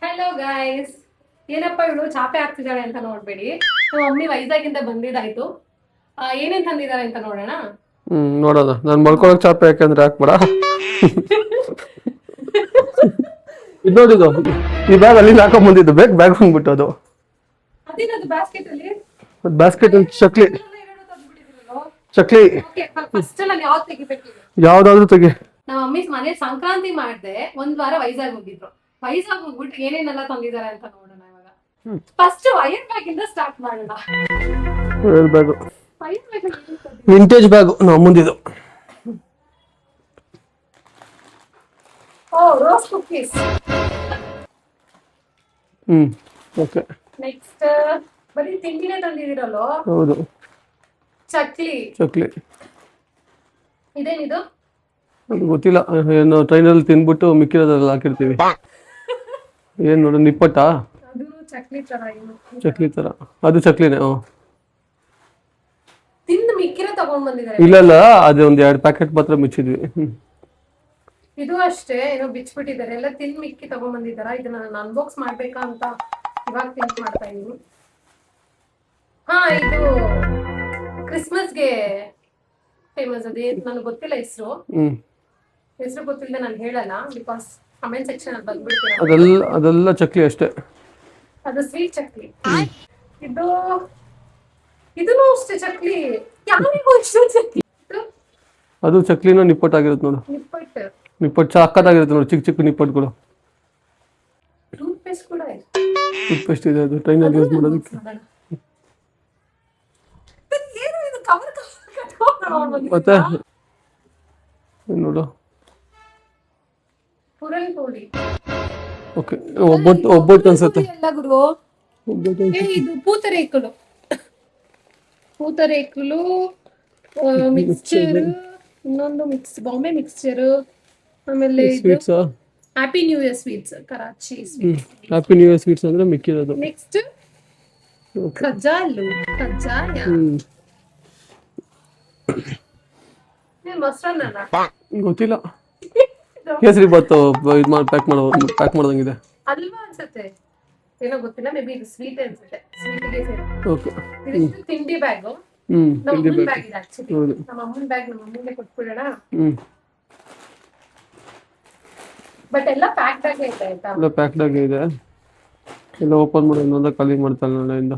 Hello guys, ಏನಪ್ಪ ಇವಳು ಚಾಪೆ ಹಾಕ್ತಿದ್ದಾಳೆ ಅಂತ ನೋಡ್ಬೇಡಿ. ನಮ್ಮ ಮಮ್ಮಿ ವೈಜಾಗಿಂದ ಬಂದಿದ್ದಾಯ್ತು. ಏನೇನ್ ತಂದಿದ್ದಾರೆ ಅಂತ ನೋಡೋಣ. ನೋಡೋಣ. ನಾನು ಮಲ್ಕೊಳಕ್ ಚಾಪೆ ಯಾಕಂದ್ರೆ ಹಾಕ್ಬೇಡ. ಇದು ನೋಡಿದು, ಈ ಬ್ಯಾಗ್ ಅಲ್ಲಿ ಹಾಕೊಂಡ್ ಬಂದಿದ್ದು, ಬೇಗ ಬ್ಯಾಗ್ ಬಂದ್ಬಿಟ್ಟು ಅದು ಅದೇನದು ಬ್ಯಾಸ್ಕೆಟ್ ಅಲ್ಲಿ ಬ್ಯಾಸ್ಕೆಟ್ ಅಲ್ಲಿ ಚಕ್ಲಿ ಫಸ್ಟ್ ನಾನು ಯಾವ್ದು ತೆಗಿಬೇಕು? ಯಾವ್ದಾದ್ರು ತೆಗಿ. ನಮ್ಮ ಮಮ್ಮಿ ಮನೆ ಸಂಕ್ರಾಂತಿ ಮಾಡ್ದೆ, ಒಂದ್ ವಾರ ವೈಜಾಗ್ ಹೋಗಿದ್ರು. ವೈಜಾಗ್ ಹೋಗ್ಬಿಟ್ಟು ಏನೇನೆಲ್ಲ ತಂದಿದ್ದಾರೆ ಅಂತ ನೋಡೋಣ ಇವಾಗ. ಫಸ್ಟ್ ವೈರ್ ಬ್ಯಾಗ್ ಇಂದ ಸ್ಟಾರ್ಟ್ ಮಾಡೋಣ. Bag wire bag vintage bag ನಾವು ಮುಂದಿದ್ದು. Rose cookies. ಓಕೆ. ನೆಕ್ಸ್ಟ್ ಬರೀ ತಿಂಡಿನೇ ತಂದಿದ್ದೀರಲ್ಲೋ. ಹೌದು, ಚಕ್ಲಿ. ಇದೇನಿದು? ಅದು ಗೊತ್ತಿಲ್ಲ, ಏನು ಟ್ರೈನಲ್ಲಿ ತಿನ್ಬಿಟ್ಟು ಮಿಕ್ಕಿರೋದ್ರಲ್ಲಿ ಹಾಕಿರ್ತೀವಿ. ಏನ್ ನೋಡು, ನಿಪ್ಪಟ್ಟ ಅದು ಚಕ್ಲಿ ತರ. ಚಕ್ಲಿ ತರ, ಅದು ಚಕ್ಲಿನೇ. ತಿಂದು ಮಿಕ್ಕಿರೋ ತಗೊಂಡ್ ಬಂದಿದ್ದಾರೆ. ಇಲ್ಲ, ಅದು ಒಂದ್ 2 ಪ್ಯಾಕೆಟ್ ಮಾತ್ರ ಮುಚ್ಚಿದ್ವಿ. ಇದು ಅಷ್ಟೇ, ಏನೋ ಬಿಚ್ಬಿಟ್ಟಿದ್ದಾರೆ. ಎಲ್ಲ ತಿಂದು ಮಿಕ್ಕಿ ತಗೊಂಡ್ ಬಂದಿದ್ದಾರ. ಇದನ್ನ ನಾನು ಅನ್ಬಾಕ್ಸ್ ಮಾಡ್ಬೇಕಾ ಅಂತ ಇವಾಗ ಥಿಂಕ್ ಮಾಡ್ತಾ ಇದೀನಿ. ಇದು ಕ್ರಿಸ್ಮಸ್ಗೆ ಫೇಮಸ್. ಅದೇನ್ ನನಗೆ ಗೊತ್ತಿಲ್ಲ ಹೆಸರು ಗೊತ್ತಿಲ್ಲದೆ ನಾನು ಹೇಳಲ್ಲ, ಬಿಕಾಸ್ ಕಮೆಂಟ್ ಸೆಕ್ಷನ್ ಅಲ್ಲಿ ಬಂದ್ಬಿಡ್ತೀನಿ. ಅದೆಲ್ಲ ಚಕ್ಲಿ ಅಷ್ಟೇ. ಅದು ಸ್ವೀಟ್ ಚಕ್ಲಿ. ಇದೂ ಅಷ್ಟೇ ಚಕ್ಲಿ. ಯಾರಿಗೂ ಇಷ್ಟು ಚಕ್ಲಿ? ಅದು ಚಕ್ಲಿನ ನಿಪ್ಪಟ್ಟಾಗಿರುತ್ತೆ ನೋಡು. ನಿಪ್ಪಟ್ಟು ಸಕ್ಕತ್ತಾಗಿರುತ್ತೆ ನೋಡು, ಚಿಕ್ಕ ಚಿಕ್ಕ ನಿಪ್ಪಟ್ಟುಗಳು. ಟೂತ್ ಕೂಡ ಇದೆ. ಟೂತ್ ಇದೆ, ಅದು ಟ್ರೈನಲ್ಲಿ ಯೂಸ್ ಮಾಡೋದಕ್ಕೆ. ಮತ್ತೆ ನೋಡು, ಓಕೆ. ಒಬ್ಬಟ್ಟು ಅನ್ಸುತ್ತೆ. ಇದು ಪೂತರೇಕಲು ಮಿಕ್ಸ್ಚರ್, ಇನ್ನೊಂದು ಬಾಂಬೆ ಮಿಕ್ಸ್ಚರ್, ಆಮೇಲೆ happy new year sweets, Karachi sweets. Happy new year sweets ಅಂದ್ರೆ ಮಿಕ್ಕಿರೋದು. ನೆಕ್ಸ್ಟ್ ಕಜ್ಜಾಯ. ಗೊತ್ತಿಲ್ಲ, ಕೇಸರಿ ಬಾತ್ ಪ್ಯಾಕ್ ಮಾಡೋದಂಗಿದೆ ಅಲ್ವಾ ಅನ್ಸುತ್ತೆ, ಏನೋ ಗೊತ್ತಿಲ್ಲ. ಮೇ ಬಿ ಇದು ಸ್ವೀಟ್ ಅನ್ಸುತ್ತೆ. ಓಕೆ. ತಿಂಡಿ ಬ್ಯಾಗ್. ತಿಂಡಿ ಬ್ಯಾಗ್. ನಮ್ಮ ಅಮ್ಮನ ಬ್ಯಾಗ್ ನಮ್ಮ ಮಮ್ಮಿಗೆ ಕೊಟ್ಬಿಡೋಣ. ಬಟ್ ಎಲ್ಲ ಪ್ಯಾಕ್ಡ್ ಆಗೇ ಇದೆ ಆಯ್ತಾ? ಎಲ್ಲ ಪ್ಯಾಕ್ಡ್ ಆಗೇ ಇದೆ. ಎಲ್ಲ ಓಪನ್ ಮಾಡಿ ಇನ್ನೊಂದ ಖಾಲಿ ಮಾಡ್ತಾಳೆ ನಾಳೆಯಿಂದ.